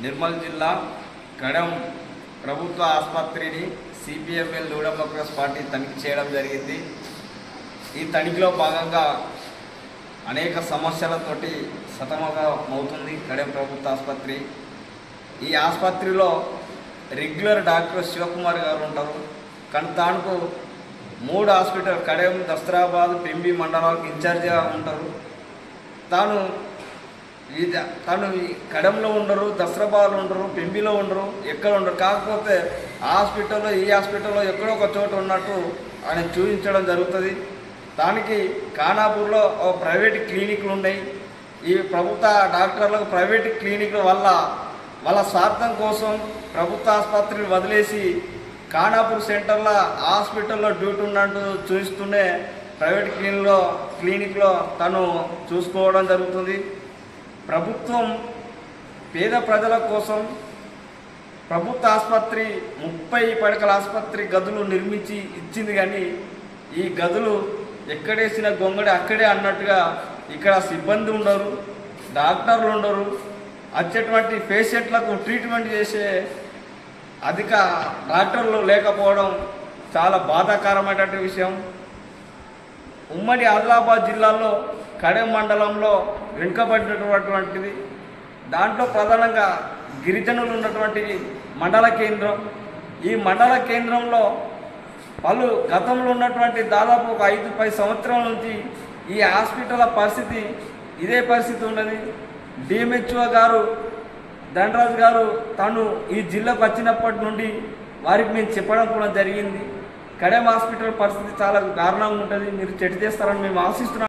నిర్మల్ జిల్లా కడెం ప్రభుత్వ ఆసుపత్రిని సిపిఎంఎల్ న్యూ డెమోక్రసీ పార్టీ తనిఖీ చేయడం జరిగింది। ఈ తనిఖీలో భాగంగా అనేక సమస్యలతోటి సతమతమవుతుంది కడెం ప్రభుత్వ ఆసుపత్రి। ఈ ఆసుపత్రిలో రెగ్యులర్ డాక్టర్ శివకుమార్ గారు ఉంటారు, కానీ తానుకు 3 హాస్పిటల్ కడెం, దస్తరాబాద్, పెంబి మండలాలకు ఇన్ఛార్జిగా ఉంటారు। తాను కడెంలో ఉండరు, దస్తరాబాద్లో ఉండరు, పెంబిలో ఉండరు, ఎక్కడ ఉండరు। కాకపోతే హాస్పిటల్లో ఈ హాస్పిటల్లో ఎక్కడో ఒక చోట ఉన్నట్టు ఆయన చూపించడం జరుగుతుంది। దానికి ఖానాపూర్లో ప్రైవేట్ క్లినిక్లు ఉన్నాయి। ఈ ప్రభుత్వ డాక్టర్లకు ప్రైవేట్ క్లినిక్ల వల్ల వాళ్ళ స్వార్థం కోసం ప్రభుత్వ ఆసుపత్రిని వదిలేసి ఖానాపూర్ సెంటర్లో హాస్పిటల్లో డ్యూటీ ఉన్నట్టు చూస్తూనే ప్రైవేట్ క్లినిక్లో తను చూసుకోవడం జరుగుతుంది। ప్రభుత్వం పేద ప్రజల కోసం ప్రభుత్వ ఆసుపత్రి 30 పడకల ఆసుపత్రి గదులు నిర్మించి ఇచ్చింది, కానీ ఈ గదులు ఎక్కడేసిన గొంగడి అక్కడే అన్నట్టుగా ఇక్కడ సిబ్బంది ఉండరు, డాక్టర్లు ఉండరు, వచ్చేటువంటి పేషెంట్లకు ట్రీట్మెంట్ చేసే అధిక డాక్టర్లు లేకపోవడం చాలా బాధాకరమైనటువంటి విషయం। ఉమ్మడి ఆదిలాబాద్ జిల్లాలో కడెం మండలంలో వెనుకబడినటువంటిది, దాంట్లో ప్రధానంగా గిరిజనులు ఉన్నటువంటి మండల కేంద్రం। ఈ మండల కేంద్రంలో వాళ్ళు గతంలో ఉన్నటువంటి దాదాపు ఒక 5-10 సంవత్సరాల నుంచి ఈ హాస్పిటల్ పరిస్థితి ఇదే పరిస్థితి ఉన్నది। డిఎంహెచ్ఓ గారు ధనరాజు గారు తను ఈ జిల్లాకు వచ్చినప్పటి నుండి వారికి మేము చెప్పడం కూడా జరిగింది, కడెం హాస్పిటల్ పరిస్థితి చాలా దారుణంగా ఉంటుంది, మీరు చెక్ చేస్తారని మేము ఆశిస్తున్నాం।